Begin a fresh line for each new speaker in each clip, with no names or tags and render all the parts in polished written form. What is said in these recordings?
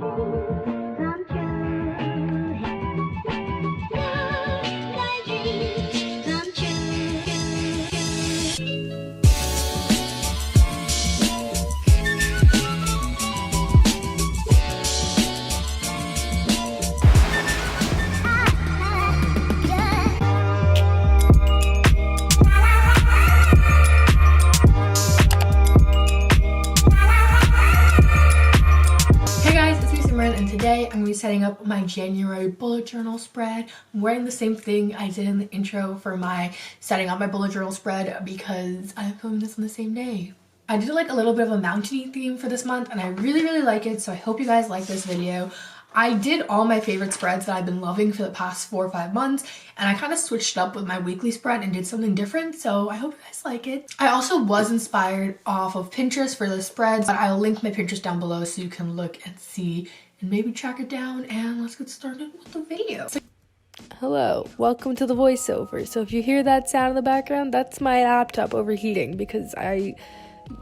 come true. Love my dreams come true.
Hey guys, it's me Simran, and today I'm going to be setting up my January bullet journal spread. I'm wearing the same thing I did in the intro for my setting up my bullet journal spread because I'm filming this on the same day. I did like a little bit of a mountainy theme for this month and I really like it, so I hope you guys like this video. I did all my favorite spreads that I've been loving for the past 4 or 5 months, and I kind of switched up with my weekly spread and did something different, so I hope you guys like it. I also was inspired off of Pinterest for the spreads, but I'll link my Pinterest down below so you can look and see and maybe track it down, and let's get started with the video.
Hello, welcome to the voiceover. So if you hear that sound in the background, that's my laptop overheating because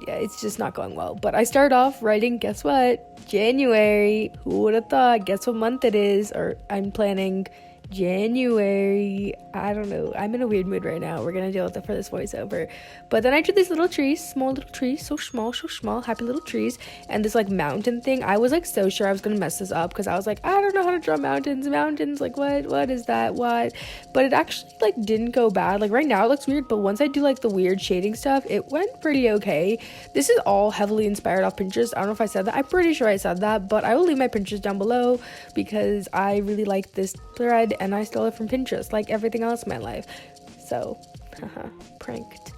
it's just not going well. But I started off writing, guess what? January. Who would have thought? Guess what month it is? Or I'm planning January. I don't know. I'm in a weird mood right now. We're gonna deal with it for this voiceover. But then I drew these little trees, small little trees, so small, happy little trees, and this like mountain thing. I was like so sure I was gonna mess this up because I was like, I don't know how to draw mountains, like what is that, what? But it actually like didn't go bad. Like right now it looks weird, but once I do like the weird shading stuff, it went pretty okay. This is all heavily inspired off Pinterest. I don't know if I said that. I'm pretty sure I said that, but I will leave my Pinterest down below because I really like this thread and I stole it from Pinterest like everything else in my life. So, pranked.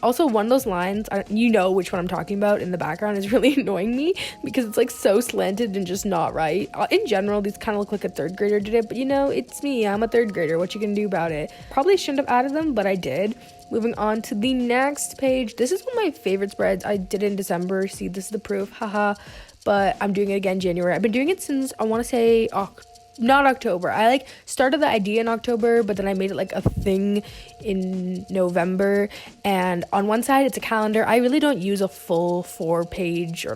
Also, one of those lines, you know which one I'm talking about in the background, is really annoying me because it's like so slanted and just not right. In general, these kind of look like a 3rd grader did it, but you know, it's me. I'm a 3rd grader. What you gonna do about it? Probably shouldn't have added them, but I did. Moving on to the next page. This is one of my favorite spreads. I did it in December. See, this is the proof. Haha. But I'm doing it again January. I've been doing it since, I want to say, not October. I like started the idea in October, but then I made it like a thing in November. And on one side it's a calendar. I really don't use a full 2-page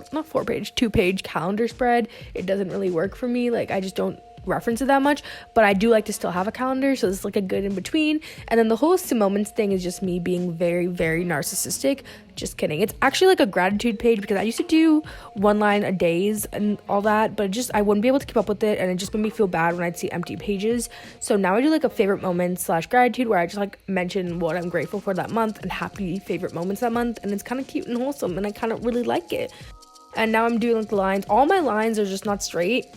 calendar spread. It doesn't really work for me. Like I just don't reference it that much, but I do like to still have a calendar, so it's like a good in between. And then the whole moments thing is just me being very narcissistic. Just kidding. It's actually like a gratitude page because I used to do 1 line a days and all that, but I wouldn't be able to keep up with it, and it just made me feel bad when I'd see empty pages. So now I do like a favorite moment / gratitude where I just like mention what I'm grateful for that month and happy favorite moments that month, and it's kind of cute and wholesome, and I kind of really like it. And now I'm doing like the lines. All my lines are just not straight.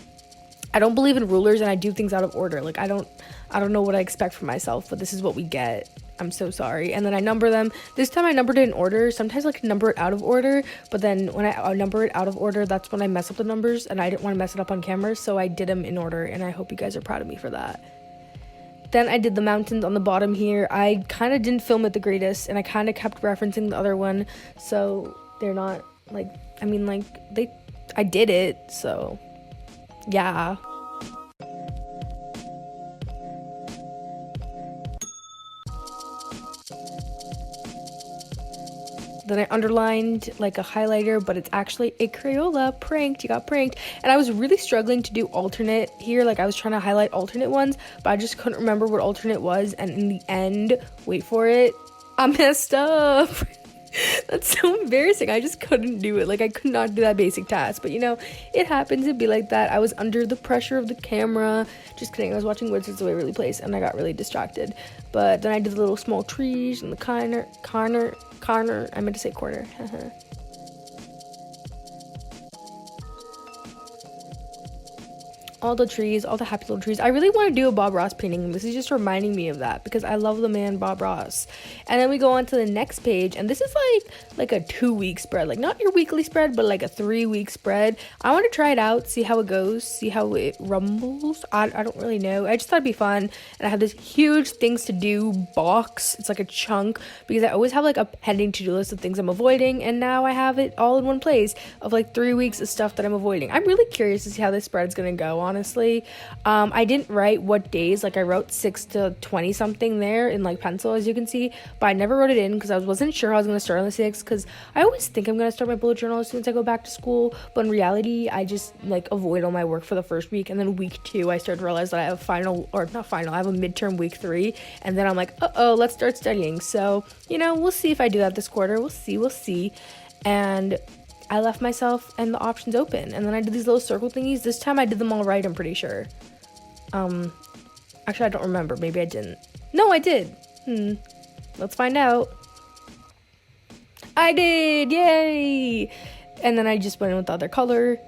I don't believe in rulers, and I do things out of order. Like I don't know what I expect from myself, but this is what we get. I'm so sorry. And then I number them. This time I numbered it in order. Sometimes I can number it out of order, but then when I number it out of order, that's when I mess up the numbers, and I didn't want to mess it up on camera, so I did them in order, and I hope you guys are proud of me for that. Then I did the mountains on the bottom here. I kind of didn't film it the greatest, and I kind of kept referencing the other one, so they're not like, I mean, like I did it, so yeah. Then I underlined like a highlighter, but it's actually a Crayola. Pranked. You got pranked. And I was really struggling to do alternate here. Like I was trying to highlight alternate ones, but I just couldn't remember what alternate was. And in the end, wait for it, I messed up. That's so embarrassing. I just couldn't do it. Like I could not do that basic task, but you know, it happens. It'd be like that. I was under the pressure of the camera. Just kidding. I was watching Wizards of Waverly Place and I got really distracted. But then I did the little small trees and the corner. I meant to say corner. all the trees, all the happy little trees. I really want to do a Bob Ross painting. This is just reminding me of that because I love the man Bob Ross. And then we go on to the next page, and this is like a 2-week spread, like not your weekly spread, but like a 3-week spread. I want to try it out, see how it goes, see how it rumbles. I don't really know. I just thought it'd be fun. And I have this huge things to do box. It's like a chunk because I always have like a pending to-do list of things I'm avoiding, and now I have it all in one place of like 3 weeks of stuff that I'm avoiding. I'm really curious to see how this spread is going to go, honestly. honestly. I didn't write what days, like I wrote 6 to 20 something there in like pencil, as you can see, but I never wrote it in because I wasn't sure I was going to start on the 6th, because I always think I'm going to start my bullet journal as soon as I go back to school, but in reality I just like avoid all my work for the first week, and then week 2 I started to realize that I have I have a midterm week 3, and then I'm like, let's start studying. So, you know, we'll see if I do that this quarter. We'll see. And I left myself and the options open, and then I did these little circle thingies. This time I did them all right, I'm pretty sure. Actually, I don't remember. Maybe I didn't. No, I did. Let's find out. I did! Yay! And then I just went in with the other color.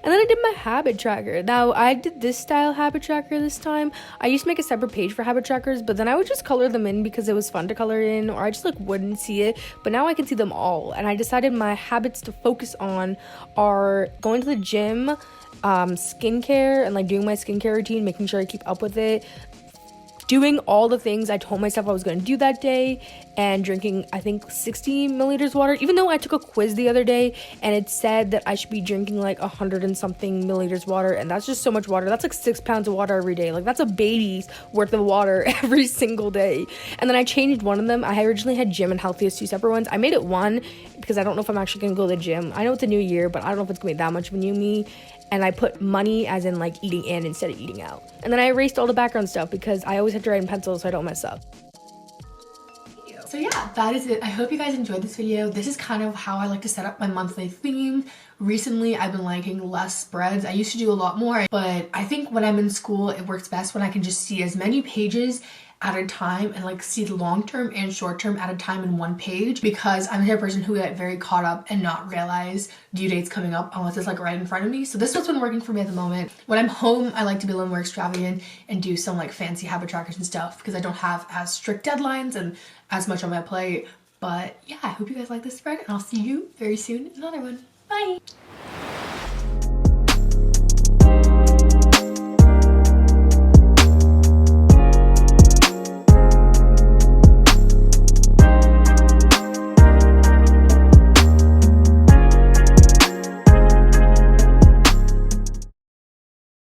And then I did my habit tracker. Now, I did this style habit tracker this time. I used to make a separate page for habit trackers, but then I would just color them in because it was fun to color in, or I just like wouldn't see it. But now I can see them all. And I decided my habits to focus on are going to the gym, skincare, and like doing my skincare routine, making sure I keep up with it, doing all the things I told myself I was going to do that day, and drinking, I think, 60 milliliters water, even though I took a quiz the other day and it said that I should be drinking like 100 and something milliliters water, and that's just so much water. That's like 6 pounds of water every day. Like, that's a baby's worth of water every single day. And then I changed one of them. I originally had gym and healthy as 2 separate ones. I made it one because I don't know if I'm actually going to go to the gym. I know it's a new year, but I don't know if it's going to be that much of a new me. And I put money as in like eating in instead of eating out. And then I erased all the background stuff because I always have to write in pencil so I don't mess up.
So yeah, that is it. I hope you guys enjoyed this video. This is kind of how I like to set up my monthly theme. Recently, I've been liking less spreads. I used to do a lot more, but I think when I'm in school, it works best when I can just see as many pages at a time and like see the long term and short term at a time in one page, because I'm the type of person who get very caught up and not realize due dates coming up unless it's like right in front of me. So this is what's been working for me at the moment. When I'm home, I like to be a little more extravagant and do some like fancy habit trackers and stuff because I don't have as strict deadlines and as much on my plate. But yeah, I hope you guys like this spread, and I'll see you very soon in another one. Bye!